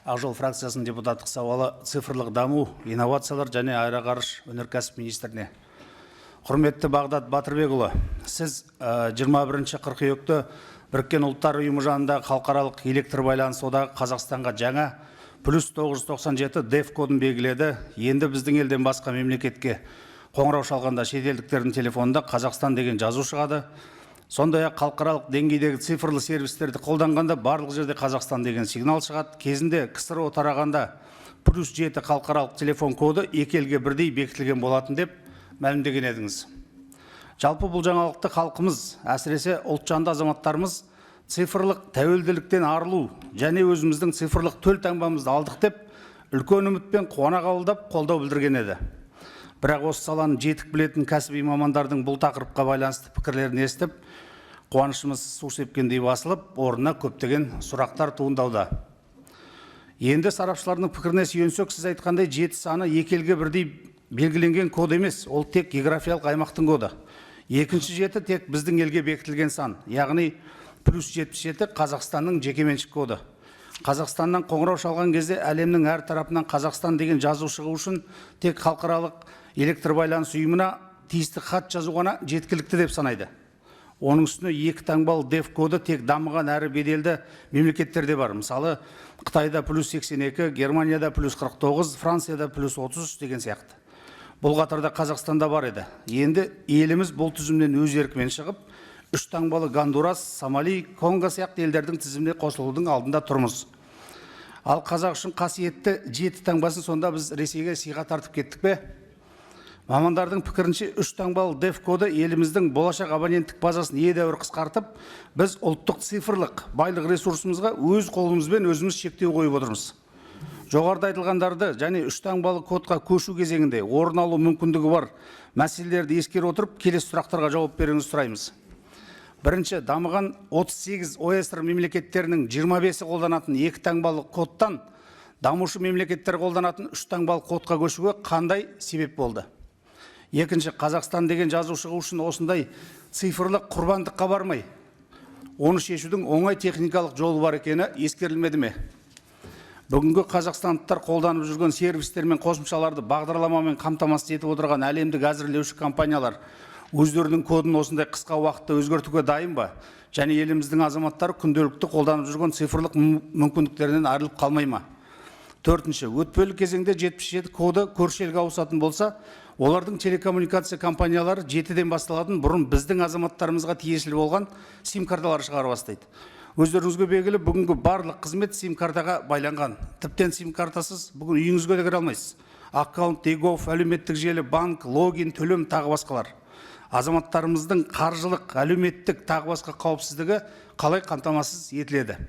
Ақ жол фракциясының депутаттық сауалы цифрлық даму, инновациялар және аэроғарыш өнеркәсіп министріне. Құрметті Бағдат Батырбекұлы, сіз 21 қыркүйекте Біріккен ұлттар ұйымы жанындағы халықаралық электр байланыс одағы Қазақстанға жаңа +997 деф кодын белгіледі. Енді біздің елден басқа мемлекетке қоңырау шалғанда шетелдіктердің телефонында Қазақстан деген жазу шығады. Сондай-ақ халықаралық деңгейдегі цифрлы сервистерді қолданғанда барлық жерде Қазақстан деген сигнал шығады. Кезінде КСРО тарағанда +7 халықаралық телефон коды екі елге бірдей бекітілген болатын деп мәлімдеген едіңіз. Жалпы бұл жаңалықты халқымыз, әсіресе ұлтжанды азаматтарымыз цифрлық тәуелділіктен арылу және өзіміздің цифрлық төл таңбамызды алдық деп үлкен үмітпен қуана қабылдап қолдау білдірген еді. Бірақ осы саланы жетік білетін кәсіби мамандардың бұл тақырыпқа байланысты пікірлерін естіп, қуанышымыз су сепкендей басылып, орнына көптеген сұрақтар туындауда. Енді сарапшылардың пікіріне сүйенсек, сіз айтқандай 7 саны екі елге бірдей белгіленген код емес, ол тек географиялық аймақтың коды. Екінші 7 тек біздің елге бекітілген сан, яғни +77 Қазақстанның жекеменшік коды. Қазақстаннан қоңырау шалған кезде әлемнің әр тарапынан Қазақстан деген жазу шығу үшін тек халықаралық электр байланыс ұйымына тиісті хат жазу ғана жеткілікті деп санайды. Оның үстіне екі таңбалы деф коды тек дамыған әрі беделді мемлекеттерде бар. Мысалы, Қытайда +82, Германияда +49, Францияда +33 деген сияқты. Бұл қатарда Қазақстанда бар еді. Енді еліміз бұл тізімнен өз еркімен шығып, үш таңбалы Гондурас, Сомали, Конго сияқты елдердің тізіміне қосылудың алдында тұрмыз. Ал қазақ үшін қасиетті 7 таңбасын сонда біз Ресейге сыйға тартып кеттік пе? Мамандардың пікірінше үш таңбалы деф коды еліміздің болашақ абоненттік базасын едәуір қысқартып, біз ұлттық цифрлық байлық ресурсымызға өз қолымызбен өзіміз шектеу қойып отырмыз. Жоғарыда айтылғандарды және үш таңбалы кодқа көшу кезеңінде орын алу мүмкіндігі бар мәселелерді ескере отырып, келесі сұрақтарға жауап беруіңізді сұраймыз. Бірінші, дамыған 38 ОЭСР мемлекеттерінің 25-і қолданатын екі таңбалы кодтан дамушы мемлекеттер қолданатын үш таңбалы кодқа көшуге қандай себеп болды? Екінші, Қазақстан деген жазу шығу үшін осындай цифрлық құрбандыққа бармай, оны шешудің оңай техникалық жолы бар екені ескерілмеді ме? Бүгінгі қазақстандықтар қолданып жүрген сервистер мен қосымшаларды бағдарламамен қамтамасыз етіп отырған әлемдік әзірлеуші компаниялар өздерінің кодын осындай қысқа уақытта өзгертуге дайын ба? Және еліміздің азаматтары күнделікті қолданып жүрген цифрлық мүмкіндіктерінен айырылып қалмай ма? Төртінші, өтпелі кезеңде 77 коды көрші елге ауысатын болса, олардың телекоммуникация компаниялары 7-ден басталатын бұрын біздің азаматтарымызға тиесілі болған сим-карталар шығара бастайды. Өздеріңізге белгілі, бүгінгі барлық қызмет сим-картаға байланған. Тіптен сим-картасыз бүгін үйіңізге де кіре алмайсыз. Аккаунт, егов, әлеуметтік желі, банк, логин, төлем, тағы басқалар. Азаматтарымыздың қаржылық, әлеуметтік, тағы басқа қауіпсіздігі қалай қамтамасыз етіледі?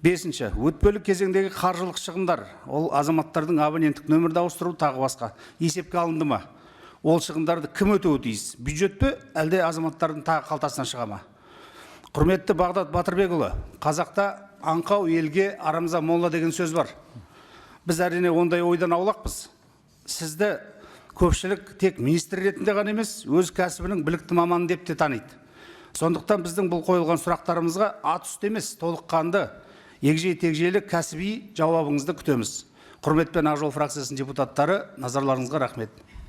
Бесінші, өтпелі кезеңдегі қаржылық шығындар, ол азаматтардың абоненттік нөмірді ауыстыру тағы басқа есепке алынды ма? Ол шығындарды кім өтеуі тиіс? Бюджет пе, әлде азаматтардың тағы қалтасынан шыға ма? Құрметті Бағдат Батырбекұлы, қазақта аңқау елге арамза молла деген сөз бар. Біз әрине ондай ойдан аулақпыз. Сізді көпшілік тек министр ретінде ғана емес, өз кәсібінің білікті маманы деп те таниды. Сондықтан біздің бұл қойылған сұрақтарымызға ат үсті емес, толыққанды егжей-тегжейлі кәсіби жауабыңызды күтеміз. Құрметпен Ақ жол фракциясының депутаттары, назарларыңызға рахмет.